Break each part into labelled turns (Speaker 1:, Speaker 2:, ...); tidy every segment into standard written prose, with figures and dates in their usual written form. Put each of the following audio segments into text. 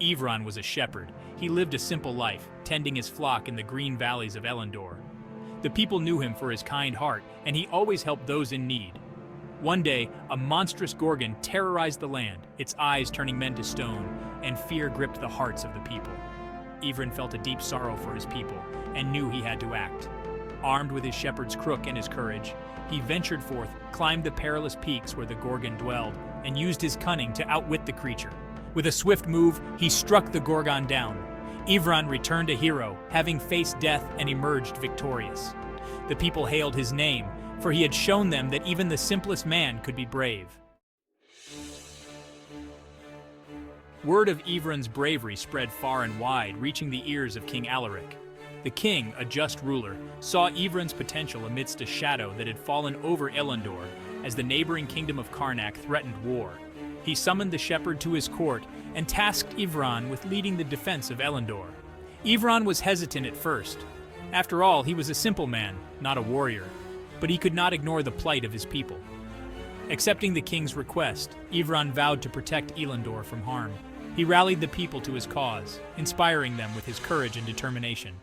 Speaker 1: Ivran was a shepherd. He lived a simple life, tending his flock in the green valleys of Elondor. The people knew him for his kind heart, and he always helped those in need. One day, a monstrous gorgon terrorized the land, its eyes turning men to stone, and fear gripped the hearts of the people. Ivran felt a deep sorrow for his people, and knew he had to act. Armed with his shepherd's crook and his courage, he ventured forth, climbed the perilous peaks where the gorgon dwelled, and used his cunning to outwit the creature. With a swift move, he struck the gorgon down. Ivran returned a hero, having faced death and emerged victorious. The people hailed his name, for he had shown them that even the simplest man could be brave. Word of Ivran's bravery spread far and wide, reaching the ears of King Alaric. The king, a just ruler, saw Ivran's potential amidst a shadow that had fallen over Elondor as the neighboring kingdom of Karnak threatened war. He summoned the shepherd to his court and tasked Ivran with leading the defense of Elondor. Ivran was hesitant at first. After all, he was a simple man, not a warrior, but he could not ignore the plight of his people. Accepting the king's request, Ivran vowed to protect Elondor from harm. He rallied the people to his cause, inspiring them with his courage and determination.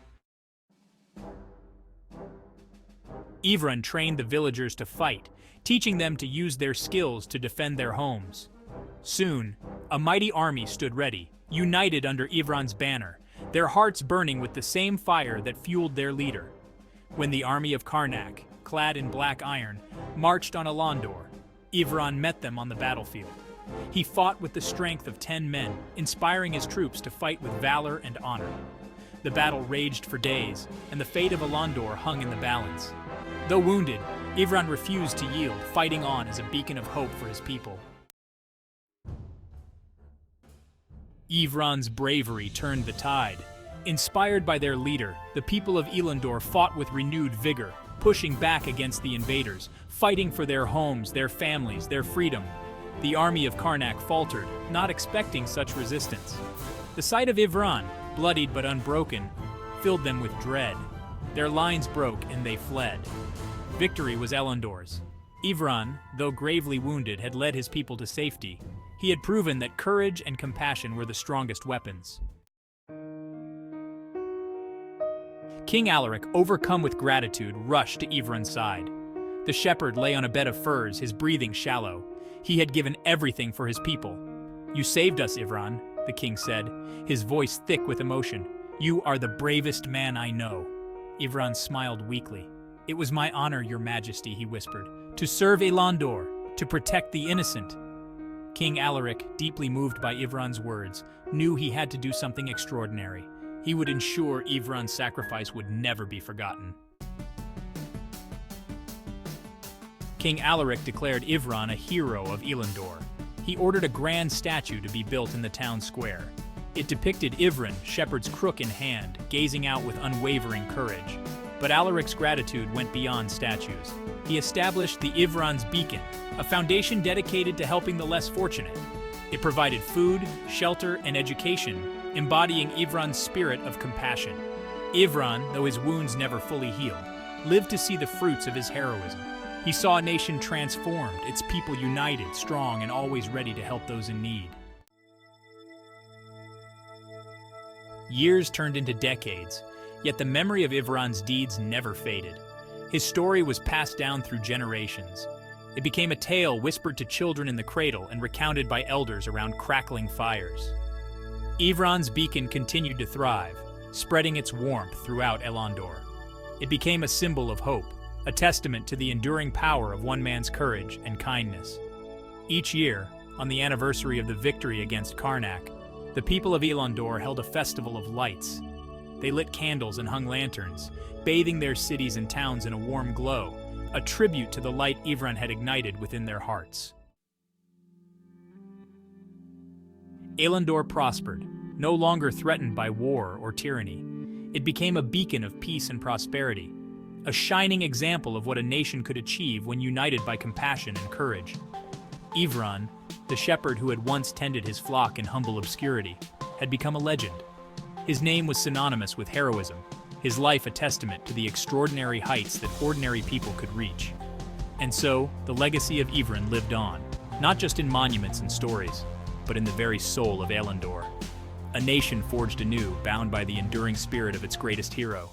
Speaker 1: Ivran trained the villagers to fight, teaching them to use their skills to defend their homes. Soon, a mighty army stood ready, united under Ivran's banner, their hearts burning with the same fire that fueled their leader. When the army of Karnak, clad in black iron, marched on Elondor, Ivran met them on the battlefield. He fought with the strength of 10 men, inspiring his troops to fight with valor and honor. The battle raged for days, and the fate of Elondor hung in the balance. Though wounded, Ivran refused to yield, fighting on as a beacon of hope for his people. Ivran's bravery turned the tide. Inspired by their leader, the people of Elondor fought with renewed vigor, pushing back against the invaders, fighting for their homes, their families, their freedom. The army of Karnak faltered, not expecting such resistance. The sight of Ivran, bloodied but unbroken, filled them with dread. Their lines broke and they fled. Victory was Elondor's. Ivran, though gravely wounded, had led his people to safety. He had proven that courage and compassion were the strongest weapons. King Alaric, overcome with gratitude, rushed to Ivran's side. The shepherd lay on a bed of furs, his breathing shallow. He had given everything for his people. "You saved us, Ivran," the king said, his voice thick with emotion. "You are the bravest man I know." Ivran smiled weakly. "It was my honor, your majesty," he whispered, "to serve Elondor, to protect the innocent." King Alaric, deeply moved by Ivran's words, knew he had to do something extraordinary. He would ensure Ivran's sacrifice would never be forgotten. King Alaric declared Ivran a hero of Elondor. He ordered a grand statue to be built in the town square. It depicted Ivran, shepherd's crook in hand, gazing out with unwavering courage. But Alaric's gratitude went beyond statues. He established the Ivran's Beacon, a foundation dedicated to helping the less fortunate. It provided food, shelter, and education, embodying Ivran's spirit of compassion. Ivran, though his wounds never fully healed, lived to see the fruits of his heroism. He saw a nation transformed, its people united, strong, and always ready to help those in need. Years turned into decades, yet the memory of Ivran's deeds never faded. His story was passed down through generations. It became a tale whispered to children in the cradle and recounted by elders around crackling fires. Ivran's beacon continued to thrive, spreading its warmth throughout Elondor. It became a symbol of hope, a testament to the enduring power of one man's courage and kindness. Each year, on the anniversary of the victory against Karnak, the people of Elondor held a festival of lights. They lit candles and hung lanterns, bathing their cities and towns in a warm glow, a tribute to the light Ivran had ignited within their hearts. Elondor prospered, no longer threatened by war or tyranny. It became a beacon of peace and prosperity, a shining example of what a nation could achieve when united by compassion and courage. Ivran, the shepherd who had once tended his flock in humble obscurity, had become a legend. His name was synonymous with heroism, his life a testament to the extraordinary heights that ordinary people could reach. And so, the legacy of Ivran lived on, not just in monuments and stories, but in the very soul of Elondor. A nation forged anew, bound by the enduring spirit of its greatest hero.